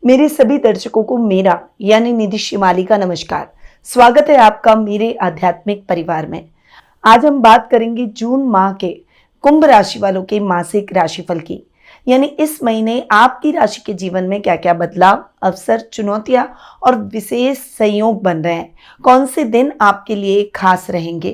मेरे सभी दर्शकों को मेरा यानी निधि शिमाली का नमस्कार। स्वागत है आपका मेरे आध्यात्मिक परिवार में। आज हम बात करेंगे जून माह के कुंभ राशि वालों के मासिक राशिफल की। यानी इस महीने आपकी राशि के जीवन में क्या क्या बदलाव, अवसर, चुनौतियां और विशेष संयोग बन रहे हैं। कौन से दिन आपके लिए खास रहेंगे,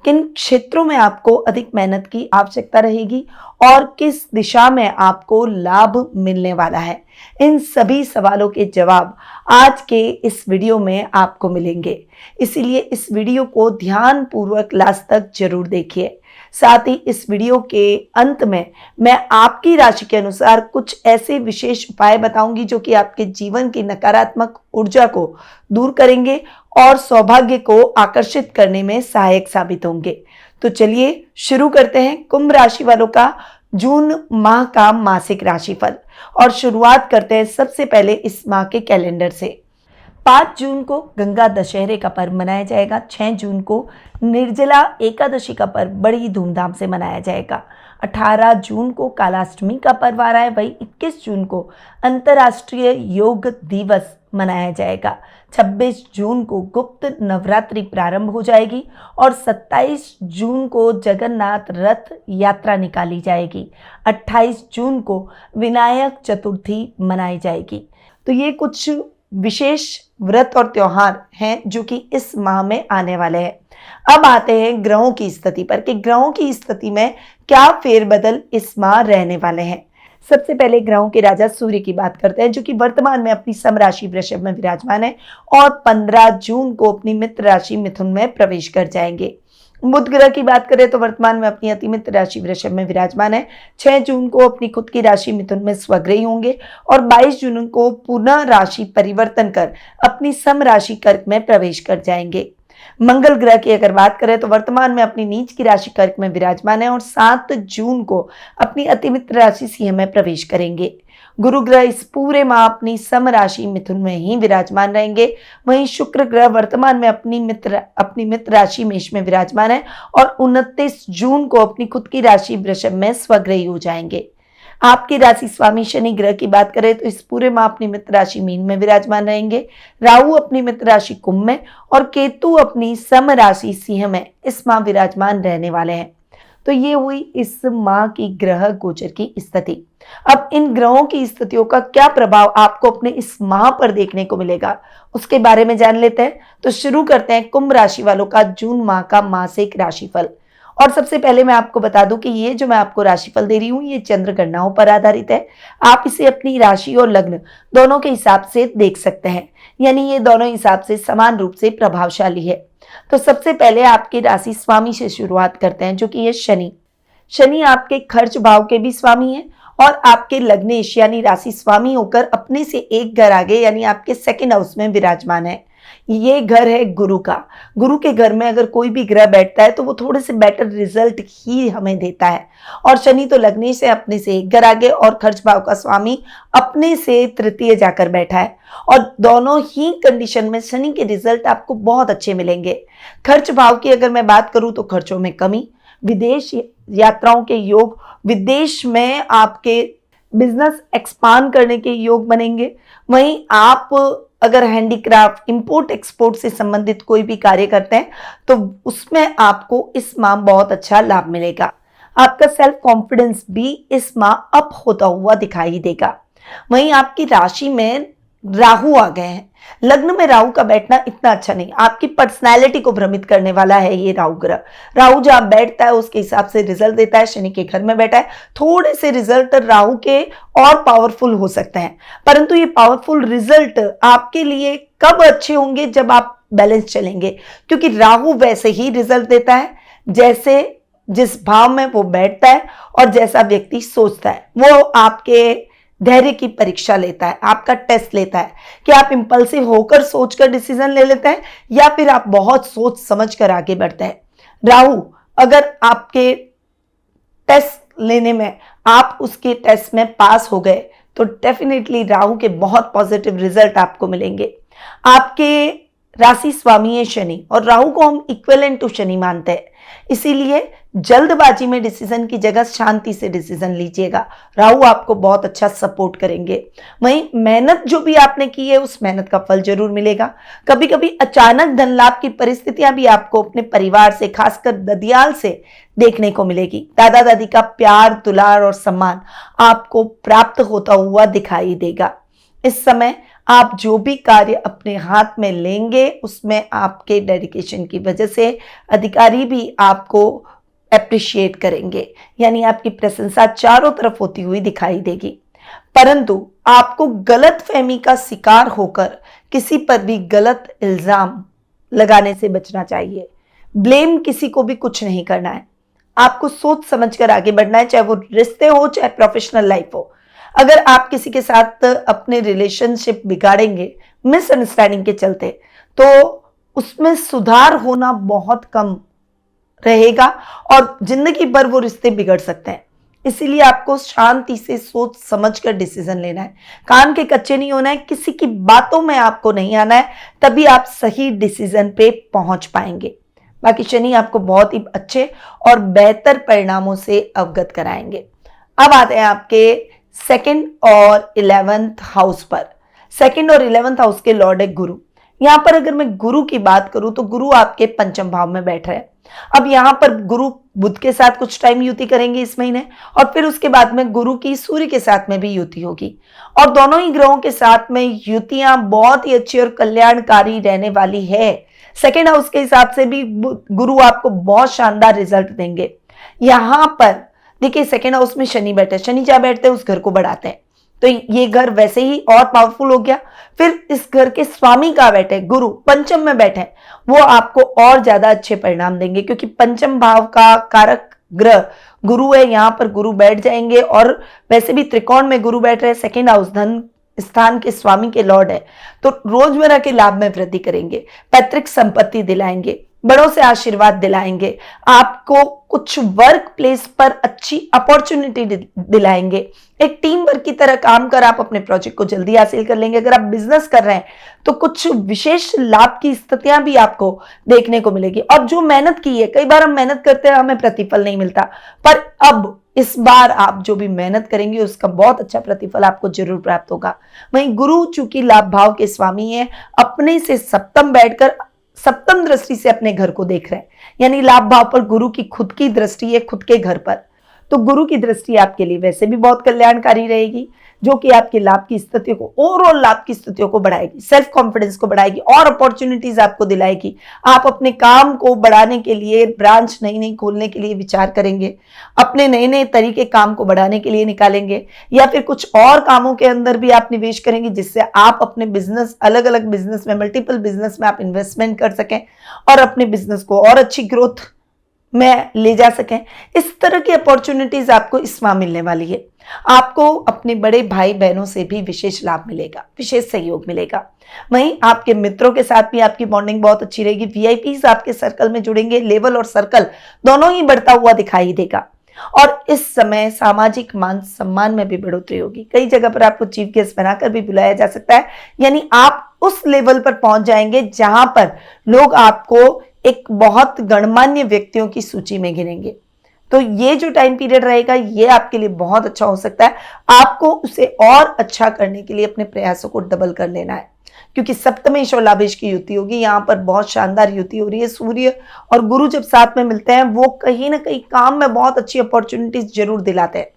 किन क्षेत्रों में आपको अधिक मेहनत की आवश्यकता रहेगी और किस दिशा में आपको लाभ मिलने वाला है। इन सभी सवालों के जवाब आज के इस वीडियो में आपको मिलेंगे। इसीलिए इस वीडियो को ध्यानपूर्वक लास्ट तक जरूर देखिए। साथ ही इस वीडियो के अंत में मैं आपकी राशि के अनुसार कुछ ऐसे विशेष उपाय बताऊंगी जो कि आपके जीवन की नकारात्मक ऊर्जा को दूर करेंगे और सौभाग्य को आकर्षित करने में सहायक साबित होंगे। तो चलिए शुरू करते हैं कुंभ राशि वालों का जून माह का मासिक राशिफल और शुरुआत करते हैं सबसे पहले इस माह के कैलेंडर से। 5 जून को गंगा दशहरे का पर्व मनाया जाएगा। 6 जून को निर्जला एकादशी का पर्व बड़ी धूमधाम से मनाया जाएगा। 18 जून को कालाष्टमी का पर्व आ रहा है। वही 21 जून को अंतर्राष्ट्रीय योग दिवस मनाया जाएगा। 26 जून को गुप्त नवरात्रि प्रारंभ हो जाएगी और 27 जून को जगन्नाथ रथ यात्रा निकाली जाएगी। 28 जून को विनायक चतुर्थी मनाई जाएगी। तो ये कुछ विशेष व्रत और त्योहार हैं जो कि इस माह में आने वाले हैं। अब आते हैं ग्रहों की स्थिति पर कि ग्रहों की स्थिति में क्या फेरबदल इस माह रहने वाले हैं। सबसे पहले ग्रहों के राजा सूर्य की बात करते हैं जो कि वर्तमान में अपनी सम राशि वृषभ में विराजमान है और 15 जून को अपनी मित्र राशि मिथुन में प्रवेश कर जाएंगे। बुध ग्रह की बात करें तो वर्तमान में अपनी अति मित्र राशि वृषभ में विराजमान है। 6 जून को अपनी खुद की राशि मिथुन में स्वग्रही होंगे और 22 जून को पुनः राशि परिवर्तन कर अपनी सम राशि कर्क में प्रवेश कर जाएंगे। मंगल ग्रह की अगर बात करें तो वर्तमान में अपनी नीच की राशि कर्क में विराजमान है और 7 जून को अपनी अति मित्र राशि सिंह में प्रवेश करेंगे। गुरु ग्रह इस पूरे माह अपनी सम राशि मिथुन में ही विराजमान रहेंगे। वहीं शुक्र ग्रह वर्तमान में अपनी मित्र राशि मेष में विराजमान है और 29 जून को अपनी खुद की राशि वृषभ में स्वग्रही हो जाएंगे। आपकी राशि स्वामी शनि ग्रह की बात करें तो इस पूरे माह अपनी मित्र राशि मीन में विराजमान रहेंगे। राहु अपनी मित्र राशि कुंभ में और केतु अपनी सम राशि सिंह में इस माह विराजमान रहने वाले हैं। तो ये हुई इस माह की ग्रह गोचर की स्थिति। अब इन ग्रहों की स्थितियों का क्या प्रभाव आपको अपने इस माह पर देखने को मिलेगा उसके बारे में जान लेते हैं। तो शुरू करते हैं कुंभ राशि वालों का जून माह का मासिक राशिफल। और सबसे पहले मैं आपको बता दूं कि ये जो मैं आपको राशिफल दे रही हूं ये चंद्र गणनाओं पर आधारित है। आप इसे अपनी राशि और लग्न दोनों के हिसाब से देख सकते हैं, यानी ये दोनों हिसाब से समान रूप से प्रभावशाली है। तो सबसे पहले आपकी राशि स्वामी से शुरुआत करते हैं जो कि ये शनि। शनि आपके खर्च भाव के भी स्वामी है और आपके लग्नेश यानी राशि स्वामी होकर अपने से एक घर आगे यानी आपके सेकंड हाउस में विराजमान है। ये घर है गुरु का। गुरु के घर में अगर कोई भी ग्रह बैठता है तो वो थोड़े से बेटर रिजल्ट ही हमें देता है। और शनि तो लग्नेश से अपने से एक घर आगे और खर्च भाव का स्वामी अपने से तृतीय जाकर बैठा है और दोनों ही कंडीशन में शनि के रिजल्ट आपको बहुत अच्छे मिलेंगे। खर्च भाव की अगर मैं बात करूं तो खर्चों में कमी, विदेश यात्राओं के योग, विदेश में आपके बिजनेस एक्सपांड करने के योग बनेंगे। वहीं आप अगर हैंडीक्राफ्ट, इंपोर्ट एक्सपोर्ट से संबंधित कोई भी कार्य करते हैं तो उसमें आपको इस माह बहुत अच्छा लाभ मिलेगा। आपका सेल्फ कॉन्फिडेंस भी इस माह अप होता हुआ दिखाई देगा। वहीं आपकी राशि में राहु आ गए हैं। लग्न में राहु का बैठना इतना अच्छा नहीं, आपकी पर्सनैलिटी को भ्रमित करने वाला है ये राहु ग्रह। राहु जहां बैठता है उसके हिसाब से रिजल्ट देता है। शनि के घर में बैठा है, थोड़े से रिजल्ट राहु के और पावरफुल हो सकते हैं, परंतु ये पावरफुल रिजल्ट आपके लिए कब अच्छे होंगे जब आप बैलेंस चलेंगे, क्योंकि राहु वैसे ही रिजल्ट देता है जैसे जिस भाव में वो बैठता है और जैसा व्यक्ति सोचता है। वो आपके धैर्य की परीक्षा लेता है, आपका टेस्ट लेता है कि आप इंपल्सिव होकर सोचकर डिसीजन ले लेते हैं या फिर आप बहुत सोच समझ कर आगे बढ़ते हैं। राहु अगर आपके टेस्ट लेने में आप उसके टेस्ट में पास हो गए तो डेफिनेटली राहु के बहुत पॉजिटिव रिजल्ट आपको मिलेंगे। आपके राशि स्वामी है शनि और राहु को हम इक्विवेलेंट टू शनि मानते हैं, इसीलिए जल्दबाजी में डिसीजन की जगह शांति से डिसीजन लीजिएगा। राहु आपको बहुत अच्छा सपोर्ट करेंगे। वहीं मेहनत जो भी आपने की है उस मेहनत का फल जरूर मिलेगा। कभी कभी अचानक धन लाभ की परिस्थितियां भी आपको अपने परिवार से, खासकर ददियाल से देखने को मिलेगी। दादा दादी का प्यार, दुलार और सम्मान आपको प्राप्त होता हुआ दिखाई देगा। इस समय आप जो भी कार्य अपने हाथ में लेंगे उसमें आपके डेडिकेशन की वजह से अधिकारी भी आपको एप्रिशिएट करेंगे, यानी आपकी प्रशंसा चारों तरफ होती हुई दिखाई देगी। परंतु आपको गलत फहमी का शिकार होकर किसी पर भी गलत इल्जाम लगाने से बचना चाहिए। ब्लेम किसी को भी कुछ नहीं करना है, आपको सोच समझकर आगे बढ़ना है, चाहे वो रिश्ते हो चाहे प्रोफेशनल लाइफ हो। अगर आप किसी के साथ अपने रिलेशनशिप बिगाड़ेंगे मिसअंडरस्टैंडिंग के चलते, तो उसमें सुधार होना बहुत कम रहेगा और जिंदगी भर वो रिश्ते बिगड़ सकते हैं। इसीलिए आपको शांति से सोच समझकर डिसीजन लेना है, कान के कच्चे नहीं होना है, किसी की बातों में आपको नहीं आना है, तभी आप सही डिसीजन पे पहुंच पाएंगे। बाकी शनि आपको बहुत ही अच्छे और बेहतर परिणामों से अवगत कराएंगे। अब आते हैं आपके सेकंड और 11th हाउस पर। सेकंड और 11th हाउस के लॉर्ड है गुरु। यहां पर अगर मैं गुरु की बात करूं तो गुरु आपके पंचम भाव में बैठ रहे हैं। अब यहां पर गुरु बुध के साथ कुछ टाइम युति करेंगे इस महीने, और फिर उसके बाद में गुरु की सूर्य के साथ में भी युति होगी, और दोनों ही ग्रहों के साथ में युतियां बहुत ही अच्छी और कल्याणकारी रहने वाली है। सेकेंड हाउस के हिसाब से भी गुरु आपको बहुत शानदार रिजल्ट देंगे। यहां पर देखिए सेकेंड हाउस में शनि बैठे, शनि जहां बैठते हैं उस घर को बढ़ाते हैं, तो ये घर वैसे ही और पावरफुल हो गया। फिर इस घर के स्वामी कहां बैठे, गुरु पंचम में बैठे, वो आपको और ज्यादा अच्छे परिणाम देंगे, क्योंकि पंचम भाव का कारक ग्रह गुरु है। यहां पर गुरु बैठ जाएंगे और वैसे भी त्रिकोण में गुरु बैठ रहे हैं, सेकेंड हाउस धन स्थान के स्वामी के लॉर्ड है, तो रोजमर्रा के लाभ में वृद्धि करेंगे, पैतृक संपत्ति दिलाएंगे, बड़ों से आशीर्वाद दिलाएंगे, आपको कुछ वर्क प्लेस पर अच्छी अपॉर्चुनिटी दिलाएंगे। एक टीम वर्क की तरह काम कर आप अपने प्रोजेक्ट को जल्दी हासिल कर लेंगे। अगर आप बिजनेस कर रहे हैं तो कुछ विशेष लाभ की स्थितियां भी आपको देखने को मिलेगी। और जो मेहनत की है, कई बार हम मेहनत करते हैं हमें प्रतिफल नहीं मिलता, पर अब इस बार आप जो भी मेहनत करेंगे उसका बहुत अच्छा प्रतिफल आपको जरूर प्राप्त होगा। वहीं गुरु चूंकि लाभ भाव के स्वामी है, अपने से सप्तम बैठकर सप्तम दृष्टि से अपने घर को देख रहे हैं, यानी लाभ भाव पर गुरु की खुद की दृष्टि है, खुद के घर पर, तो गुरु की दृष्टि आपके लिए वैसे भी बहुत कल्याणकारी रहेगी, जो कि आपके लाभ की स्थितियों को, ओवरऑल लाभ की स्थितियों को बढ़ाएगी, सेल्फ कॉन्फिडेंस को बढ़ाएगी और अपॉर्चुनिटीज आपको दिलाएगी। आप अपने काम को बढ़ाने के लिए ब्रांच नई नई खोलने के लिए विचार करेंगे, अपने नए नए तरीके काम को बढ़ाने के लिए निकालेंगे, या फिर कुछ और कामों के अंदर भी आप निवेश करेंगे जिससे आप अपने बिजनेस, अलग अलग बिजनेस में, मल्टीपल बिजनेस में आप इन्वेस्टमेंट कर सकें और अपने बिजनेस को और अच्छी ग्रोथ में ले जा सकें। इस तरह की अपॉर्चुनिटीज आपको इस माह मिलने वाली है। आपको अपने बड़े भाई बहनों से भी विशेष लाभ मिलेगा, विशेष सहयोग मिलेगा। वहीं आपके मित्रों के साथ भी आपकी बॉन्डिंग बहुत अच्छी रहेगी। वीआईपीज आपके सर्कल में जुड़ेंगे, लेवल और सर्कल दोनों ही बढ़ता हुआ दिखाई देगा। और इस समय सामाजिक मान सम्मान में भी बढ़ोतरी होगी। कई जगह पर आपको चीफ गेस्ट बनाकर भी बुलाया जा सकता है, यानी आप उस लेवल पर पहुंच जाएंगे जहां पर लोग आपको एक बहुत गणमान्य व्यक्तियों की सूची में गिनेंगे। तो ये जो टाइम पीरियड रहेगा ये आपके लिए बहुत अच्छा हो सकता है। आपको उसे और अच्छा करने के लिए अपने प्रयासों को डबल कर लेना है, क्योंकि सप्तमेश और लाभेश की युति होगी। यहाँ पर बहुत शानदार युति हो रही है। सूर्य और गुरु जब साथ में मिलते हैं वो कहीं ना कहीं काम में बहुत अच्छी अपॉर्चुनिटीज जरूर दिलाते हैं।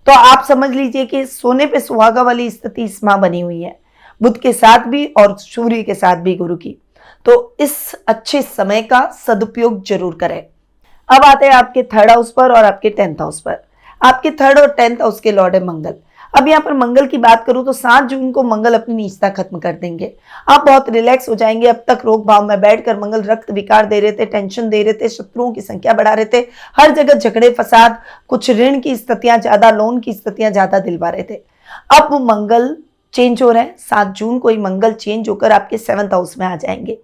तो आप समझ लीजिए कि सोने पे सुहागा वाली स्थिति इस माह बनी हुई है, बुध के साथ भी और सूर्य के साथ भी गुरु की। तो इस अच्छे समय का सदुपयोग जरूर करें। अब आते हैं आपके थर्ड हाउस पर और आपके 10th हाउस पर। आपके थर्ड और 10th हाउस के लॉर्ड है मंगल। अब यहाँ पर मंगल की बात करूं तो 7 जून को मंगल अपनी नीचता खत्म कर देंगे। आप बहुत रिलैक्स हो जाएंगे। अब तक रोग भाव में बैठकर मंगल रक्त विकार दे रहे थे, टेंशन दे रहे थे, शत्रुओं की संख्या बढ़ा रहे थे, हर जगह झगड़े फसाद, कुछ ऋण की स्थितियां ज्यादा, लोन की स्थितियां ज्यादा दिलवा रहे थे। अब मंगल चेंज हो रहे हैं। 7 जून को ही मंगल चेंज होकर आपके 7th हाउस में आ जाएंगे।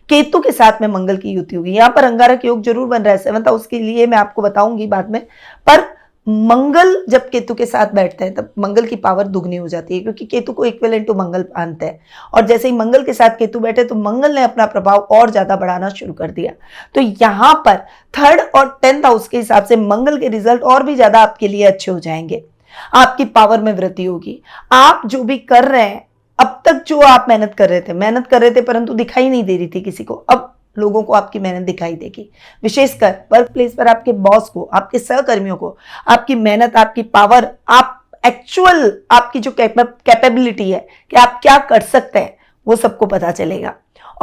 केतु के साथ में मंगल की युति होगी। यहाँ पर अंगारक योग जरूर बन रहा है 7th हाउस के लिए, मैं आपको बताऊंगी बाद में, पर मंगल जब केतु के साथ बैठते हैं तब मंगल की पावर दुगनी हो जाती है, क्योंकि केतु को इक्विवेलेंट टू मंगल मानते हैं। और जैसे ही मंगल के साथ केतु बैठे तो मंगल ने अपना प्रभाव और ज्यादा बढ़ाना शुरू कर दिया। तो यहां पर 3rd और 10th हाउस के हिसाब से मंगल के रिजल्ट और भी ज्यादा आपके लिए अच्छे हो जाएंगे। आपकी पावर में वृद्धि होगी। आप जो भी कर रहे हैं, अब तक जो आप मेहनत कर रहे थे परंतु दिखाई नहीं दे रही थी किसी को, अब लोगों को आपकी मेहनत दिखाई देगी। विशेषकर वर्क प्लेस पर आपके बॉस को, आपके सहकर्मियों को आपकी मेहनत, आपकी पावर, आप एक्चुअल आपकी जो कैपेबिलिटी है कि आप क्या कर सकते हैं, वो सबको पता चलेगा।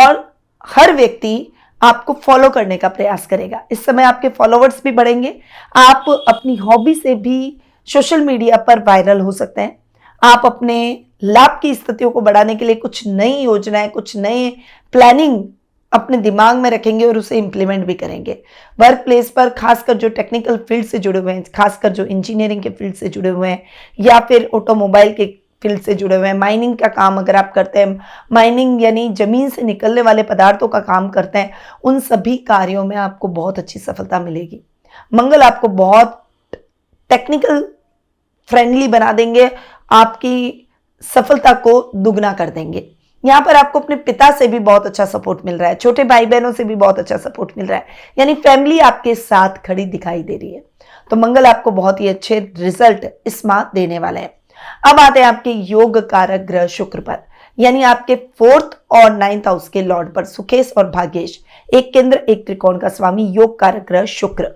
और हर व्यक्ति आपको फॉलो करने का प्रयास करेगा। इस समय आपके फॉलोवर्स भी बढ़ेंगे। आप अपनी हॉबी से भी सोशल मीडिया पर वायरल हो सकते हैं। आप अपने लाभ की स्थितियों को बढ़ाने के लिए कुछ नई योजनाएं, कुछ नए प्लानिंग अपने दिमाग में रखेंगे और उसे इंप्लीमेंट भी करेंगे। वर्क प्लेस पर खासकर जो टेक्निकल फील्ड से जुड़े हुए हैं, खासकर जो इंजीनियरिंग के फील्ड से जुड़े हुए हैं या फिर ऑटोमोबाइल के फील्ड से जुड़े हुए हैं, माइनिंग का काम अगर आप करते हैं, माइनिंग यानी जमीन से निकलने वाले पदार्थों का काम करते हैं, उन सभी कार्यों में आपको बहुत अच्छी सफलता मिलेगी। मंगल आपको बहुत टेक्निकल फ्रेंडली बना देंगे, आपकी सफलता को दुगना कर देंगे। यहाँ पर आपको अपने पिता से भी बहुत अच्छा सपोर्ट मिल रहा है, छोटे भाई बहनों से भी बहुत अच्छा सपोर्ट मिल रहा है, यानी फैमिली आपके साथ खड़ी दिखाई दे रही है। तो मंगल आपको बहुत ही अच्छे रिजल्ट इस माह देने वाले हैं। अब आते हैं आपके योग कारक ग्रह शुक्र पर, यानी आपके 4th और 9th हाउस के लॉर्ड पर सुखेश और भाग्येश, एक केंद्र एक त्रिकोण का स्वामी योग कारक ग्रह शुक्र।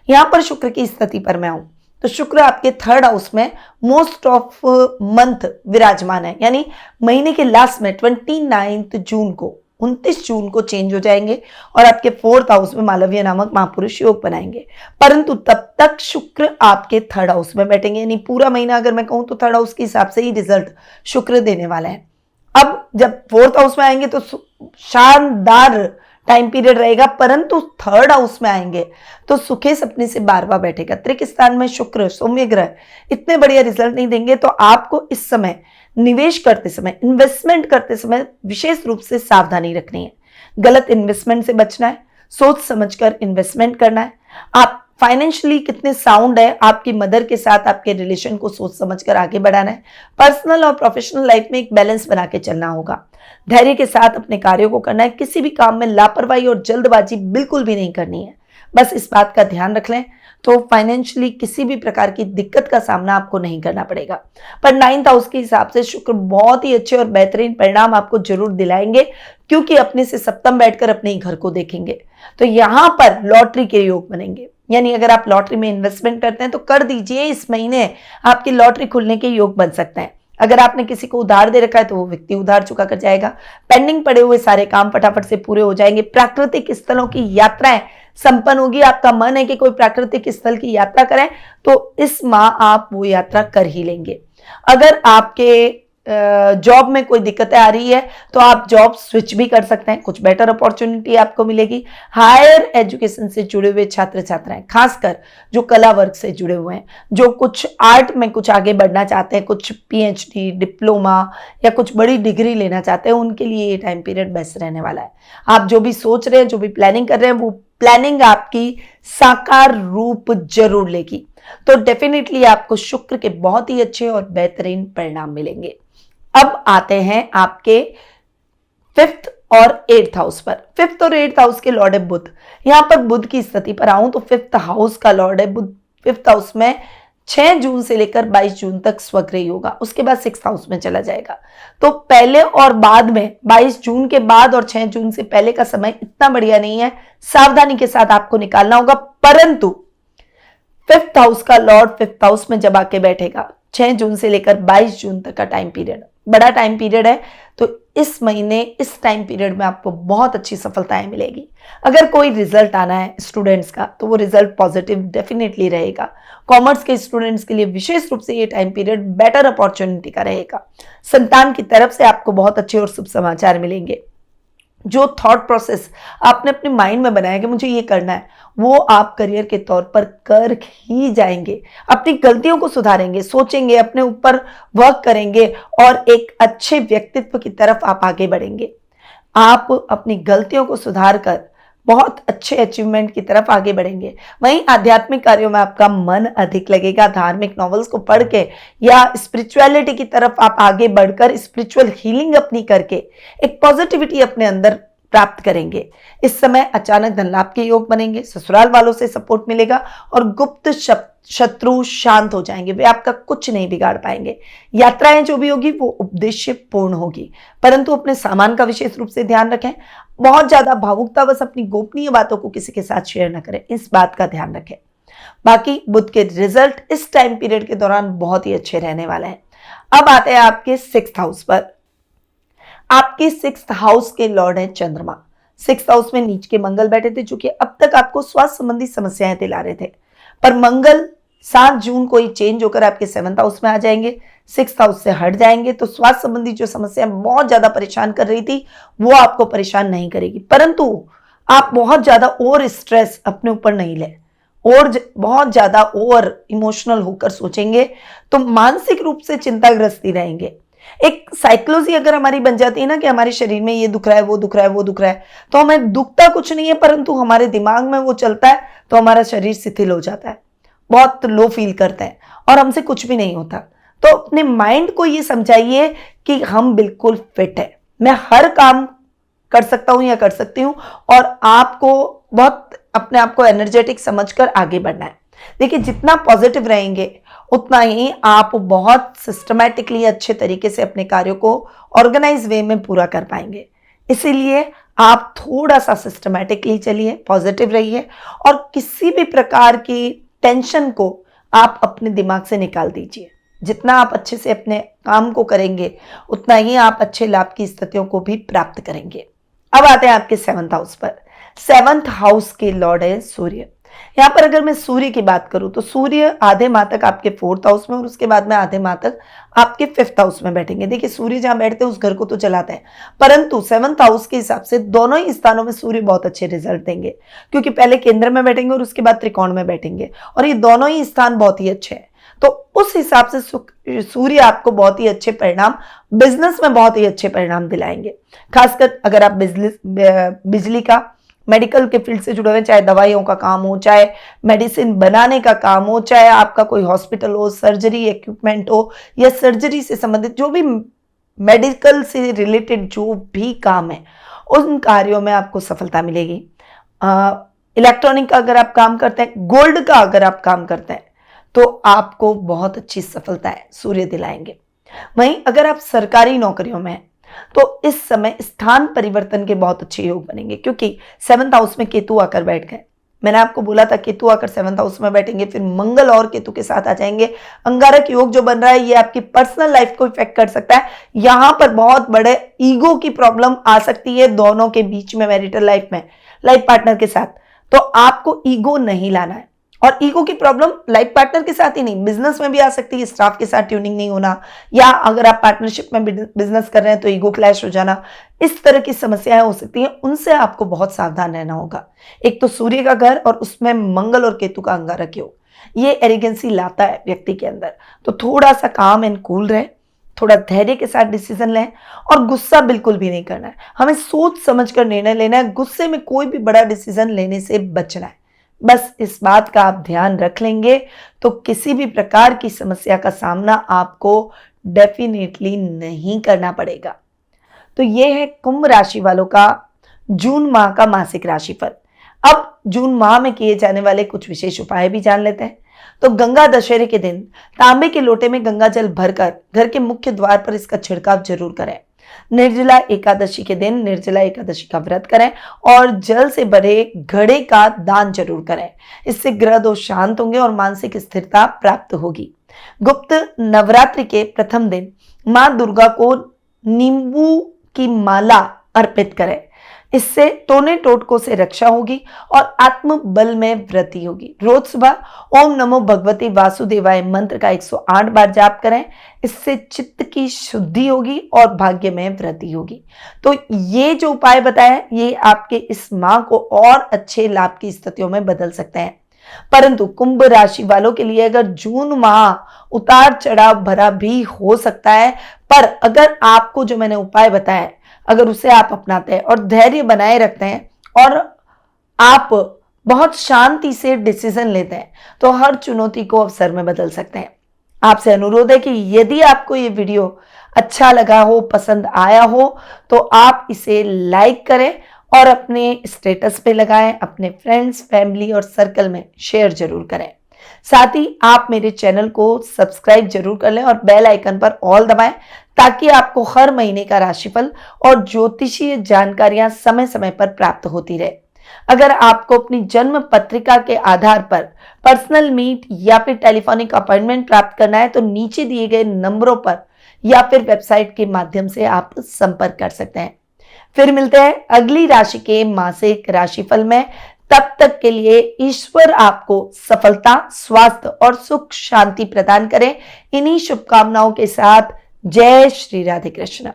यहां पर शुक्र की स्थिति पर मैं आऊं तो शुक्र आपके 3rd हाउस में मोस्ट ऑफ मंथ विराजमान है, यानी महीने के लास्ट में 29 जून को, 29 जून को चेंज हो जाएंगे और आपके 4th हाउस में मालवीय नामक महापुरुष योग बनाएंगे। परंतु तब तक शुक्र आपके 3rd हाउस में बैठेंगे, यानी पूरा महीना अगर मैं कहूं तो 3rd हाउस के हिसाब से ही रिजल्ट शुक्र देने वाला है। अब जब 4th हाउस में आएंगे तो शानदार टाइम पीरियड रहेगा, परंतु 3rd हाउस में आएंगे तो सुखेश अपने से बार-बार बैठेगा। त्रिक स्थान में शुक्र, सौम्य ग्रह इतने बढ़िया रिजल्ट नहीं देंगे। तो आपको इस समय निवेश करते समय, इन्वेस्टमेंट करते समय विशेष रूप से सावधानी रखनी है। गलत इन्वेस्टमेंट से बचना है, सोच समझकर इन्वेस्टमेंट करना है। आप फाइनेंशियली कितने साउंड है, आपकी मदर के साथ आपके रिलेशन को सोच समझकर आगे बढ़ाना है। पर्सनल और प्रोफेशनल लाइफ में एक बैलेंस बना के चलना होगा। धैर्य के साथ अपने कार्यों को करना है। किसी भी काम में लापरवाही और जल्दबाजी बिल्कुल भी नहीं करनी है। बस इस बात का ध्यान रख लें तो फाइनेंशियली किसी भी प्रकार की दिक्कत का सामना आपको नहीं करना पड़ेगा। पर 9th हाउस के हिसाब से शुक्र बहुत ही अच्छे और बेहतरीन परिणाम आपको जरूर दिलाएंगे, क्योंकि अपने से सप्तम बैठकर अपने ही घर को देखेंगे। तो यहां पर लॉटरी के योग बनेंगे, यानी अगर आप लॉटरी में इन्वेस्टमेंट करते हैं तो कर दीजिए, इस महीने आपकी लॉटरी खुलने के योग बन सकते हैं। अगर आपने किसी को उधार दे रखा है तो वो व्यक्ति उधार चुका कर जाएगा। पेंडिंग पड़े हुए सारे काम फटाफट से पूरे हो जाएंगे। प्राकृतिक स्थलों की यात्राएं संपन्न होगी। आपका मन है कि कोई प्राकृतिक स्थल की यात्रा करें तो इस माह आप वो यात्रा कर ही लेंगे। अगर आपके जॉब में कोई दिक्कतें आ रही है तो आप जॉब स्विच भी कर सकते हैं, कुछ बेटर अपॉर्चुनिटी आपको मिलेगी। हायर एजुकेशन से जुड़े हुए छात्र छात्राएं, खासकर जो कला वर्ग से जुड़े हुए हैं, जो कुछ आर्ट में कुछ आगे बढ़ना चाहते हैं, कुछ पीएचडी, डिप्लोमा या कुछ बड़ी डिग्री लेना चाहते हैं, उनके लिए ये टाइम पीरियड बेस्ट रहने वाला है। आप जो भी सोच रहे हैं, जो भी प्लानिंग कर रहे हैं, वो प्लानिंग आपकी साकार रूप जरूर लेगी। तो डेफिनेटली आपको शुक्र के बहुत ही अच्छे और बेहतरीन परिणाम मिलेंगे। अब आते हैं आपके 5th और 8th हाउस पर। 5th और 8th हाउस के लॉर्ड है बुध। यहां पर बुध की स्थिति पर आऊं तो 5th हाउस का लॉर्ड है बुध। 5th हाउस में 6 जून से लेकर 22 जून तक स्वग्रही होगा, उसके बाद 6th हाउस में चला जाएगा। तो पहले और बाद में 22 जून के बाद और 6 जून से पहले का समय इतना बढ़िया नहीं है, सावधानी के साथ आपको निकालना होगा। परंतु 5th हाउस का लॉर्ड 5th हाउस में जब आके बैठेगा, 6 जून से लेकर 22 जून तक का टाइम पीरियड बड़ा टाइम पीरियड है। तो इस महीने, इस टाइम पीरियड में आपको बहुत अच्छी सफलताएं मिलेगी। अगर कोई रिजल्ट आना है स्टूडेंट्स का तो वो रिजल्ट पॉजिटिव डेफिनेटली रहेगा। कॉमर्स के स्टूडेंट्स के लिए विशेष रूप से ये टाइम पीरियड बेटर अपॉर्चुनिटी का रहेगा। संतान की तरफ से आपको बहुत अच्छे और शुभ समाचार मिलेंगे। जो थॉट प्रोसेस आपने अपने माइंड में बनाया कि मुझे ये करना है, वो आप करियर के तौर पर कर ही जाएंगे। अपनी गलतियों को सुधारेंगे, सोचेंगे, अपने ऊपर वर्क करेंगे और एक अच्छे व्यक्तित्व की तरफ आप आगे बढ़ेंगे। आप अपनी गलतियों को सुधार कर बहुत अच्छे अचीवमेंट की तरफ आगे बढ़ेंगे। वहीं आध्यात्मिक कार्यों में आपका मन अधिक लगेगा। धार्मिक नॉवेल्स को पढ़ के या स्पिरिचुअलिटी की तरफ आप आगे बढ़कर स्पिरिचुअल हीलिंग अपनी करके एक पॉजिटिविटी अपने अंदर प्राप्त करेंगे। इस समय अचानक धन लाभ के योग बनेंगे, ससुराल वालों से सपोर्ट मिलेगा और गुप्त शत्रु शांत हो जाएंगे, वे आपका कुछ नहीं बिगाड़ पाएंगे। यात्राएं जो भी होगी वो उद्देश्य पूर्ण होगी, परंतु अपने सामान का विशेष रूप से ध्यान रखें। बहुत ज्यादा भावुकता बस अपनी गोपनीय बातों को किसी के साथ शेयर न करें, इस बात का ध्यान रखें। बाकी बुध के रिजल्ट इस टाइम पीरियड के दौरान बहुत ही अच्छे रहने वाले हैं। अब आते हैं आपके 6th हाउस पर। आपके 6th हाउस के लॉर्ड है चंद्रमा। 6th हाउस में नीच के मंगल बैठे थे, जो कि अब तक आपको स्वास्थ्य संबंधी समस्याएं दिला रहे थे, पर मंगल 7 जून को ही चेंज होकर आपके 7th हाउस में आ जाएंगे, 6th हाउस से हट जाएंगे। तो स्वास्थ्य संबंधी जो समस्या बहुत ज्यादा परेशान कर रही थी वो आपको परेशान नहीं करेगी, परंतु आप बहुत ज्यादा ओवर स्ट्रेस अपने ऊपर नहीं ले और बहुत ज्यादा ओवर इमोशनल होकर सोचेंगे तो मानसिक रूप से चिंताग्रस्त ही रहेंगे। एक साइकोलॉजी अगर हमारी बन जाती है ना कि हमारे शरीर में ये दुख रहा है, वो दुख रहा है, वो दुख रहा है, तो हमें दुखता कुछ नहीं है, परंतु हमारे दिमाग में वो चलता है तो हमारा शरीर शिथिल हो जाता है, बहुत लो फील करते हैं और हमसे कुछ भी नहीं होता। तो अपने माइंड को ये समझाइए कि हम बिल्कुल फिट है, मैं हर काम कर सकता हूं या कर सकती हूं, और आपको बहुत अपने आप को एनर्जेटिक समझकर आगे बढ़ना है। देखिए, जितना पॉजिटिव रहेंगे उतना ही आप बहुत सिस्टमैटिकली अच्छे तरीके से अपने कार्यों को ऑर्गेनाइज वे में पूरा कर पाएंगे। इसीलिए आप थोड़ा सा सिस्टमैटिकली चलिए, पॉजिटिव रहिए और किसी भी प्रकार की टेंशन को आप अपने दिमाग से निकाल दीजिए। जितना आप अच्छे से अपने काम को करेंगे उतना ही आप अच्छे लाभ की स्थितियों को भी प्राप्त करेंगे। अब आते हैं आपके 7th हाउस पर। 7th हाउस के लॉर्ड है सूर्य। यहां पर अगर मैं सूर्य की बात करूं तो सूर्य आधे माह तक आपके 4th हाउस में और उसके बाद में आधे माह तक आपके 5th हाउस में बैठेंगे। देखिए, सूर्य जहां बैठते हैं उस घर को तो चलाते हैं, परंतु 7th हाउस के हिसाब से दोनों ही स्थानों में सूर्य बहुत अच्छे रिजल्ट देंगे, क्योंकि पहले केंद्र में बैठेंगे और उसके बाद त्रिकोण में बैठेंगे, और ये दोनों ही स्थान बहुत ही अच्छे हैं। तो उस हिसाब से सूर्य आपको बहुत ही अच्छे परिणाम, बिजनेस में बहुत ही अच्छे परिणाम दिलाएंगे। खासकर अगर आप बिजली का, मेडिकल के फील्ड से जुड़े हुए, चाहे दवाइयों का काम हो, चाहे मेडिसिन बनाने का काम हो, चाहे आपका कोई हॉस्पिटल हो, सर्जरी इक्विपमेंट हो, या सर्जरी से संबंधित जो भी मेडिकल से रिलेटेड जो भी काम है, उन कार्यों में आपको सफलता मिलेगी। इलेक्ट्रॉनिक का अगर आप काम करते हैं, गोल्ड का अगर आप काम करते हैं, तो आपको बहुत अच्छी सफलता है सूर्य दिलाएंगे। वहीं अगर आप सरकारी नौकरियों में हैं तो इस समय स्थान परिवर्तन के बहुत अच्छे योग बनेंगे, क्योंकि 7th हाउस में केतु आकर बैठ गए। मैंने आपको बोला था केतु आकर 7th हाउस में बैठेंगे, फिर मंगल और केतु के साथ आ जाएंगे। अंगारक योग जो बन रहा है ये आपकी पर्सनल लाइफ को इफेक्ट कर सकता है। यहां पर बहुत बड़े ईगो की प्रॉब्लम आ सकती है दोनों के बीच में, मैरिटल लाइफ में, लाइफ पार्टनर के साथ। तो आपको ईगो नहीं लाना है, और ईगो की प्रॉब्लम लाइफ पार्टनर के साथ ही नहीं, बिजनेस में भी आ सकती है। स्टाफ के साथ ट्यूनिंग नहीं होना, या अगर आप पार्टनरशिप में बिजनेस कर रहे हैं तो ईगो क्लैश हो जाना, इस तरह की समस्याएं हो सकती हैं। उनसे आपको बहुत सावधान रहना होगा। एक तो सूर्य का घर और उसमें मंगल और केतु का अंगारक योग, ये एरोगेंसी लाता है व्यक्ति के अंदर। तो थोड़ा सा काम एंड कूल रहे, थोड़ा धैर्य के साथ डिसीजन लें, और गुस्सा बिल्कुल भी नहीं करना है। हमें सोच समझ कर निर्णय लेना है, गुस्से में कोई भी बड़ा डिसीजन लेने से बचना है। बस इस बात का आप ध्यान रख लेंगे तो किसी भी प्रकार की समस्या का सामना आपको डेफिनेटली नहीं करना पड़ेगा। तो ये है कुंभ राशि वालों का जून माह का मासिक राशिफल। अब जून माह में किए जाने वाले कुछ विशेष उपाय भी जान लेते हैं। तो गंगा दशहरे के दिन तांबे के लोटे में गंगा जल भरकर घर के मुख्य द्वार पर इसका छिड़काव जरूर करें। निर्जला एकादशी के दिन निर्जला एकादशी का व्रत करें और जल से भरे घड़े का दान जरूर करें। इससे ग्रह दोष शांत होंगे और मानसिक स्थिरता प्राप्त होगी। गुप्त नवरात्रि के प्रथम दिन मां दुर्गा को नींबू की माला अर्पित करें। इससे टोने टोटकों से रक्षा होगी और आत्म बल में वृद्धि होगी। रोज सुबह ओम नमो भगवते वासुदेवाय मंत्र का 108 बार जाप करें। इससे चित्त की शुद्धि होगी और भाग्य में वृद्धि होगी। तो ये जो उपाय बताए ये आपके इस माह को और अच्छे लाभ की स्थितियों में बदल सकते हैं। परंतु कुंभ राशि वालों के लिए अगर जून माह उतार चढ़ाव भरा भी हो सकता है, पर अगर आपको जो मैंने उपाय बताया अगर उसे आप अपनाते हैं और धैर्य बनाए रखते हैं और आप बहुत शांति से डिसीजन लेते हैं तो हर चुनौती को अवसर में बदल सकते हैं। आपसे अनुरोध है कि यदि आपको ये वीडियो अच्छा लगा हो, पसंद आया हो, तो आप इसे लाइक करें और अपने स्टेटस पे लगाएं, अपने फ्रेंड्स, फैमिली और सर्कल में शेयर जरूर करें। साथ ही आप मेरे चैनल को सब्सक्राइब जरूर कर लें और बेल आइकन पर ऑल दबाएं ताकि आपको हर महीने का राशिफल और ज्योतिषीय जानकारियां समय समय पर प्राप्त होती रहे। अगर आपको अपनी जन्म पत्रिका के आधार पर पर्सनल मीट या फिर टेलीफोनिक अपॉइंटमेंट प्राप्त करना है तो नीचे दिए गए नंबरों पर या फिर वेबसाइट के माध्यम से आप संपर्क कर सकते हैं। फिर मिलते हैं अगली राशि के मासिक राशिफल में। तब तक के लिए ईश्वर आपको सफलता, स्वास्थ्य और सुख शांति प्रदान करें। इन्हीं शुभकामनाओं के साथ जय श्री राधे कृष्ण।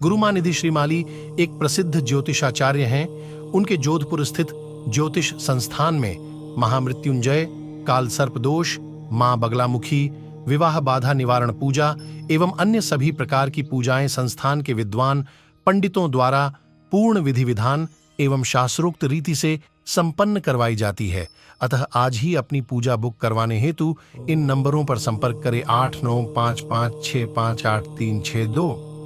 गुरुमानिधि श्रीमाली एक प्रसिद्ध ज्योतिषाचार्य हैं। उनके जोधपुर स्थित ज्योतिष संस्थान में महामृत्युंजय, काल सर्प दोष, मां बगलामुखी, विवाह बाधा निवारण पूजा एवं अन्य सभी प्रकार की पूजाएं संस्थान के विद्वान पंडितों द्वारा पूर्ण विधि विधान एवं शास्त्रोक्त रीति से संपन्न करवाई जाती है। अतः आज ही अपनी पूजा बुक करवाने हेतु इन नंबरों पर संपर्क करें 8955658362।